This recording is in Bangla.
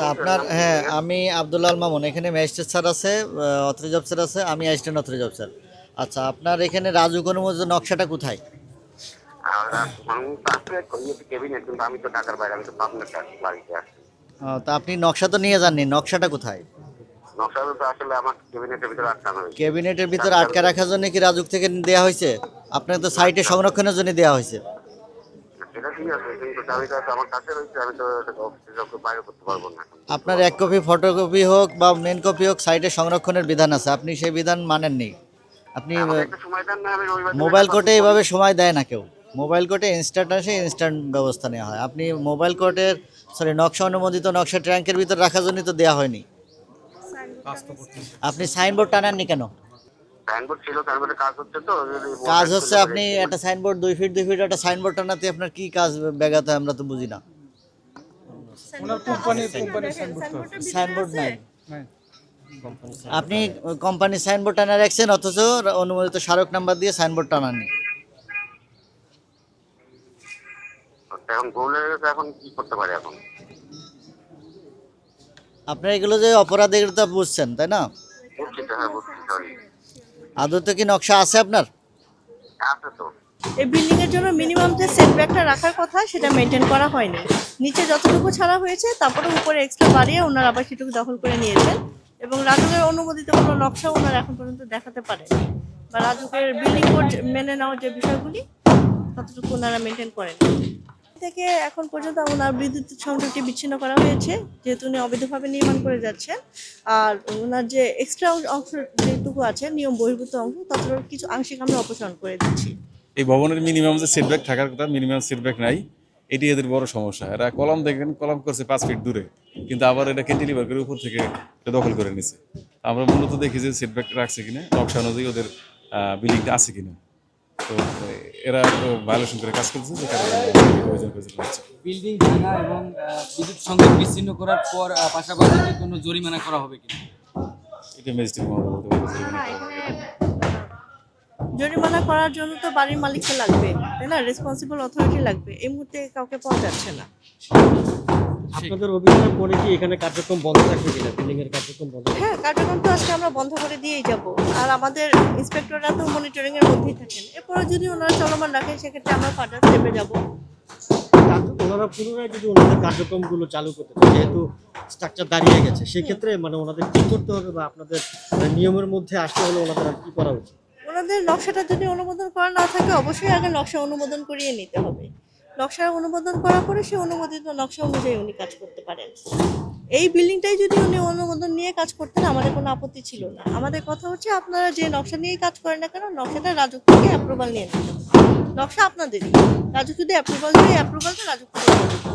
আচ্ছা সমস্যা আপনার, নাম কি হ্যাঁ ভাইয়া? আমি আব্দুল মামুন, এখানে ম্যাজিস্ট্রেট স্যার আছে, অথরিটি অফিসার আছে, আমি অ্যাসিস্ট্যান্ট অথরিটি অফিসার। আচ্ছা আপনার এখানে রাজুক অনুমোদিত নকশাটা কোথায়? আর মানুষ আছে ইয়েতে ক্যাবিনেট, কিন্তু আমি তো ঢাকার বাইরে, আমি তো পাবনাতে আছি, বাড়িতে আছি। তা আপনি নকশা তো নিয়ে যাননি, নকশাটা কোথায়? নকশাটা তো আসলে আমার ক্যাবিনেটের ভিতরে আটকানো হয়েছে। ক্যাবিনেটের ভিতরে চাবি আটকে টাবি রাখার জন্য কি রাজুক থেকে দেওয়া হয়েছে? আপনাকে তো না, সাইটে সংরক্ষণের জন্য দেওয়া হয়েছে। সেটা ঠিক আছে, কিন্তু চাবিটা তো আমার কাছে রয়েছে, আমি তো অফিসে যাকে বাইরে করতে পারবো না, এখন করতে আপনার এক পারবো না। কপি ফটোকপি হোক বা মেন কপি হোক, সাইটে সংরক্ষণের বিধান আছে, আপনি সেই বিধান মানেননি। আপনি আমাকে একটা সময় দেন না, আমি রবিবার দিন মোবাইল একটা কোর্টে পাবলিক করি। এভাবে সময় দেয় না কেউ। মোবাইল কোর্টে ইনস্ট্যান্ট আসে, ইনস্ট্যান্ট ব্যবস্থা নেওয়া হয়। আপনি মোবাইল কোর্টের, সরি, নকশা অনুমোদিত নকশা ট্র্যাঙ্কের ভিতর রাখার জন্য তো দেওয়া হয়নি। আপনি সাইনবোর্ড টানাননি কেন? সাইনবোর্ড ছিল, সাইনবোর্ডে কাজ হচ্ছে তো, যদি কাজ বোর্ড হচ্ছে, তুলে আপনি রেখে একটা সাইনবোর্ড 2 ফিট 2 ফিট একটা সাইনবোর্ড টানাতে আপনার কি কাজ ব্যাঘাত হয় আমরা তো বুঝি না। ওনার কোম্পানির সাইনবোর্ড নাই, আপনি কোম্পানির সাইনবোর্ড টানা রাখছেন, অথচ অনুমোদিত স্মারক নাম্বার দিয়ে সাইনবোর্ড টানাননি। এখন গোলে এখন কি করতে পারে এখন? আপনার এগুলো যে অপরাধ, এগুলো তো বুঝছেন তাই না? বুঝছি তো, হ্যাঁ বুঝছি, সরি। আদতে কি নকশা আছে আপনার? আছে তো। এই বিল্ডিং এর জন্য মিনিমাম যে সেটব্যাকটা রাখার কথা সেটা মেনটেন করা হয়নি। নিচে যতটুকু ছাড়া হয়েছে তারপরে উপরে এক্সট্রা বাড়িয়ে ওনারা আবার সেটুকু দখল করে নিয়েছেন, এবং রাজুকের অনুমোদিত কোনো নকশা ওনারা এখন পর্যন্ত দেখাতে পারেনি, বা রাজুকের বিল্ডিং কোড মেনে নেওয়ার যে বিষয়গুলি ততটুকু ওনারা মেনটেন করেন থেকে এখন পর্যন্ত ওনার বিদ্যুৎ সংযোগটি বিচ্ছিন্ন করা হয়েছে, যেহেতু উনি অবৈধভাবে নির্মাণ করে যাচ্ছেন। আর ওনার যে এক্সট্রা অংশ যেটুকু আছে নিয়ম বহির্ভূত অংশ, ততটুকু কিছু আংশিক আমরা অপসারণ করে দিচ্ছি। এই ভবনের মিনিমাম যে সেটব্যাক থাকার কথা, মিনিমাম সেটব্যাক নাই। এটি এদের বড় সমস্যা। এরা কলম দেখেন, কলম করছে 5 ফিট দূরে, কিন্তু আবার এটা ক্যান্টিলিভার করে উপর থেকে এটা দখল করে নিছে। আমরা মূলত দেখি যে সেটব্যাক রাখছে কিনা, নকশা অনুযায়ী ওদের বিল্ডিংটা আছে কিনা। তো এরা তো ভায়োলেশন করে কাজ করছে, যে কারণে অভিযান হচ্ছে। বিল্ডিং ভাঙা এবং বিদ্যুৎ সংযোগ বিচ্ছিন্ন করার পর পাশাপাশি কি কোনো জরিমানা করা হবে কিনা? এটা ম্যাজিস্ট্রেট মহোদয় বলতে পারবে যে না, এখানে জরিমানা করার জন্য তো বাড়ির মালিককে লাগবে, তাই না? রেসপন্সিবল অথরিটি লাগবে, এই মুহূর্তে কাউকে পাওয়া যাচ্ছে না। আপনাদের অভিযানের পরে কি এখানে কার্যক্রম বন্ধ থাকবে কিনা, বিল্ডিং এর কার্যক্রম বন্ধ থাকবে? হ্যাঁ, কার্যক্রম তো আজকে আমরা বন্ধ করে দিয়েই যাব, আর আমাদের ইন্সপেক্টররা তো মনিটরিং এর মধ্যেই থাকেন। এরপরে যদি ওনারা চলমান রাখেন সেক্ষেত্রে আমরা ফার্দার স্টেপে যাব। ওনারা পুনরায় যদি ওনাদের কার্যক্রমগুলো চালু করতে চায়, যেহেতু স্ট্রাকচার দাঁড়িয়ে গেছে, সেক্ষেত্রে মানে ওনাদের কি করতে হবে, বা আপনাদের নিয়মের মধ্যে আসতে হলে ওনাদের আর কি করা উচিত? ওনাদের নকশাটা যদি অনুমোদন করা না থাকে, অবশ্যই আগে নকশা অনুমোদন করিয়ে নিতে হবে। নকশা অনুমোদন করার পরে সেই অনুমোদিত নকশা অনুযায়ী উনি কাজ করতে পারেন। এই বিল্ডিংটাই যদি উনি অনুমোদন নিয়ে কাজ করতেন, আমাদের কোনো আপত্তি ছিল না। আমাদের কথা হচ্ছে, আপনারা যে নকশা নিয়েই কাজ করেন না কেন, নকশাটা রাজুক থেকে অ্যাপ্রুভাল নিয়ে নিতে হবে। নকশা আপনাদেরই, রাজুক যদি অ্যাপ্রুভাল দেয়, অ্যাপ্রুভালটা রাজুক থেকে নেবে।